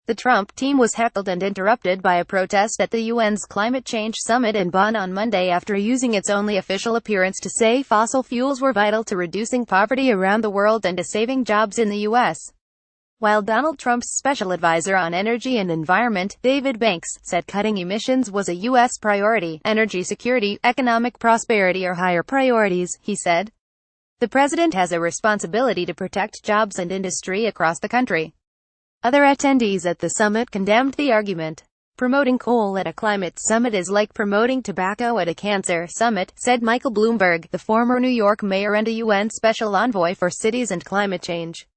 The Trump team was heckled and interrupted by a protest at the UN's climate change summit in Bonn on Monday after using its only official appearance to say fossil fuels were vital to reducing poverty around the world and to saving jobs in the U.S. While Donald Trump's special advisor on energy and environment, David Banks, said cutting emissions was a U.S. priority, energy security, economic prosperity are higher priorities, he said. The president has a responsibility to protect jobs and industry across the country. Other attendees at the summit condemned the argument. Promoting coal at a climate summit is like promoting tobacco at a cancer summit, said Michael Bloomberg, the former New York mayor and a UN special envoy for cities and climate change.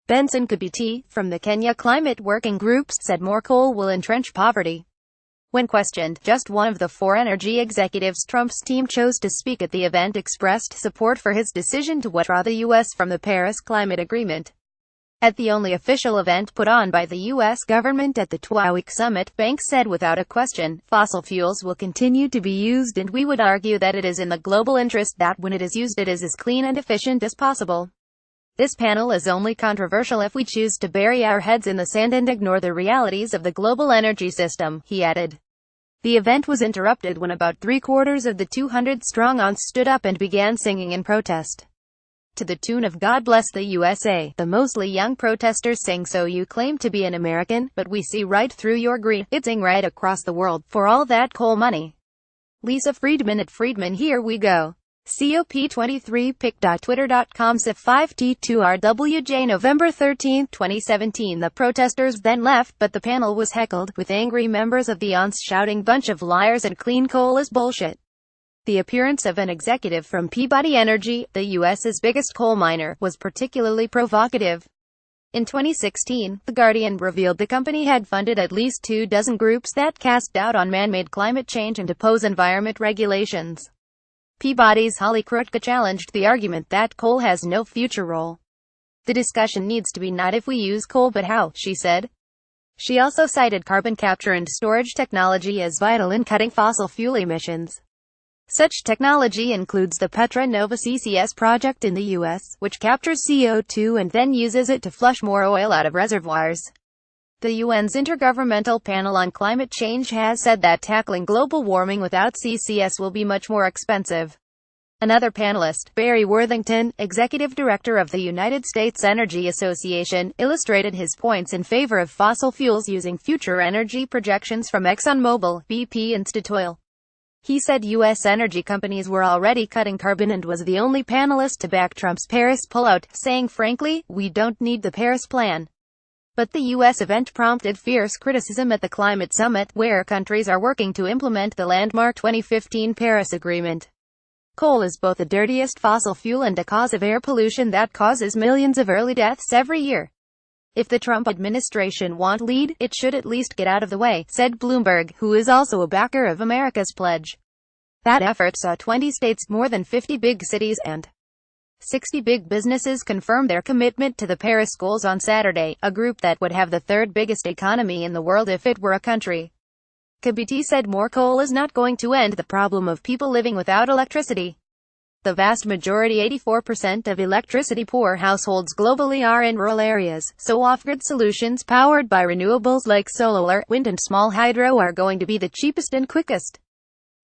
Benson Kibiti, from the Kenya Climate Working Groups, said more coal will entrench poverty. When questioned, just one of the four energy executives Trump's team chose to speak at the event expressed support for his decision to withdraw the U.S. from the Paris Climate Agreement. At the only official event put on by the U.S. government at the 2-week summit, Banks said without a question, fossil fuels will continue to be used and we would argue that it is in the global interest that when it is used it is as clean and efficient as possible. This panel is only controversial if we choose to bury our heads in the sand and ignore the realities of the global energy system, he added. The event was interrupted when about three-quarters of the 200-strong audience stood up and began singing in protest. To the tune of God Bless the USA, the mostly young protesters sang. So you claim to be an American, but we see right through your greed. It's right across the world, for all that coal money. Lisa Friedman at Friedman Here We Go. COP23 pic.twitter.com CIF5T2RWJ November 13, 2017. The protesters then left, but the panel was heckled, with angry members of the audience shouting bunch of liars and clean coal is bullshit. The appearance of an executive from Peabody Energy, the U.S.'s biggest coal miner, was particularly provocative. In 2016, The Guardian revealed the company had funded at least 24 groups that cast doubt on man-made climate change and oppose environment regulations. Peabody's Holly Krutka challenged the argument that coal has no future role. The discussion needs to be not if we use coal but how, she said. She also cited carbon capture and storage technology as vital in cutting fossil fuel emissions. Such technology includes the Petra Nova CCS project in the U.S., which captures CO2 and then uses it to flush more oil out of reservoirs. The UN's Intergovernmental Panel on Climate Change has said that tackling global warming without CCS will be much more expensive. Another panelist, Barry Worthington, executive director of the United States Energy Association, illustrated his points in favor of fossil fuels using future energy projections from ExxonMobil, BP and Statoil. He said U.S. energy companies were already cutting carbon and was the only panelist to back Trump's Paris pullout, saying frankly, we don't need the Paris plan. But the U.S. event prompted fierce criticism at the climate summit, where countries are working to implement the landmark 2015 Paris Agreement. Coal is both the dirtiest fossil fuel and a cause of air pollution that causes millions of early deaths every year. If the Trump administration won't lead, it should at least get out of the way, said Bloomberg, who is also a backer of America's pledge. That effort saw 20 states, more than 50 big cities, and 60 big businesses confirm their commitment to the Paris goals on Saturday, a group that would have the third biggest economy in the world if it were a country. Kibiti said more coal is not going to end the problem of people living without electricity. The vast majority, 84% of electricity-poor households globally, are in rural areas, so off-grid solutions powered by renewables like solar, wind and small hydro are going to be the cheapest and quickest.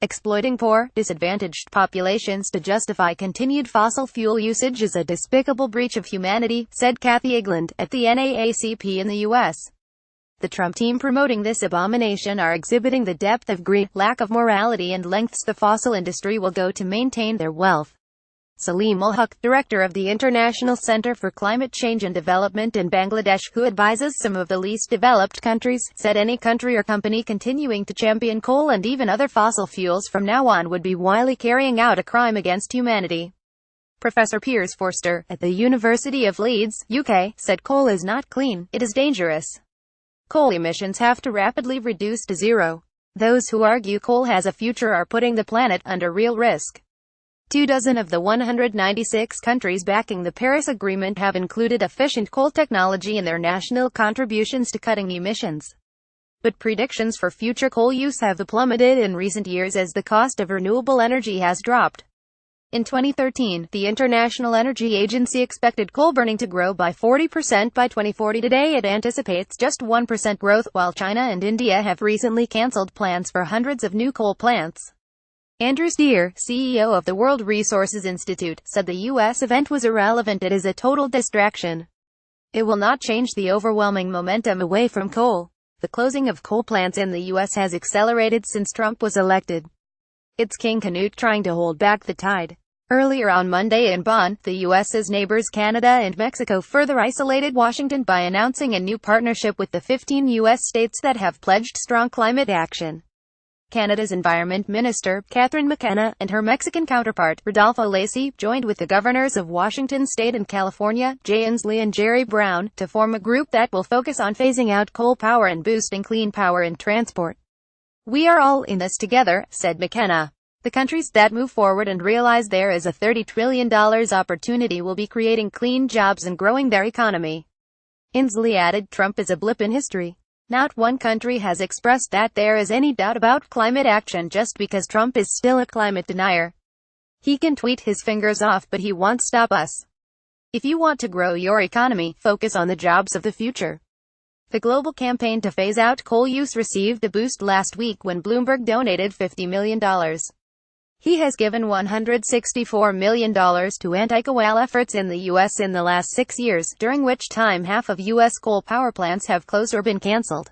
Exploiting poor, disadvantaged populations to justify continued fossil fuel usage is a despicable breach of humanity, said Kathy Egeland, at the NAACP in the U.S. The Trump team promoting this abomination are exhibiting the depth of greed, lack of morality and lengths the fossil industry will go to maintain their wealth. Salim ul-Haq, director of the International Center for Climate Change and Development in Bangladesh, who advises some of the least developed countries, said any country or company continuing to champion coal and even other fossil fuels from now on would be wildly carrying out a crime against humanity. Professor Piers Forster, at the University of Leeds, UK, said coal is not clean, it is dangerous. Coal emissions have to rapidly reduce to zero. Those who argue coal has a future are putting the planet under real risk. 24 of the 196 countries backing the Paris Agreement have included efficient coal technology in their national contributions to cutting emissions. But predictions for future coal use have plummeted in recent years as the cost of renewable energy has dropped. In 2013, the International Energy Agency expected coal burning to grow by 40% by 2040. Today it anticipates just 1% growth, while China and India have recently cancelled plans for hundreds of new coal plants. Andrew Steer, CEO of the World Resources Institute, said the U.S. event was irrelevant. It is a total distraction. It will not change the overwhelming momentum away from coal. The closing of coal plants in the U.S. has accelerated since Trump was elected. It's King Canute trying to hold back the tide. Earlier on Monday in Bonn, the U.S.'s neighbors Canada and Mexico further isolated Washington by announcing a new partnership with the 15 U.S. states that have pledged strong climate action. Canada's Environment Minister, Catherine McKenna, and her Mexican counterpart, Rodolfo Lacey, joined with the governors of Washington State and California, Jay Inslee and Jerry Brown, to form a group that will focus on phasing out coal power and boosting clean power in transport. "We are all in this together," said McKenna. "The countries that move forward and realize there is a $30 trillion opportunity will be creating clean jobs and growing their economy." Inslee added, "Trump is a blip in history. Not one country has expressed that there is any doubt about climate action just because Trump is still a climate denier. He can tweet his fingers off, but he won't stop us. If you want to grow your economy, focus on the jobs of the future." The global campaign to phase out coal use received a boost last week when Bloomberg donated $50 million. He has given $164 million to anti-coal efforts in the U.S. in the last 6 years, during which time half of U.S. coal power plants have closed or been canceled.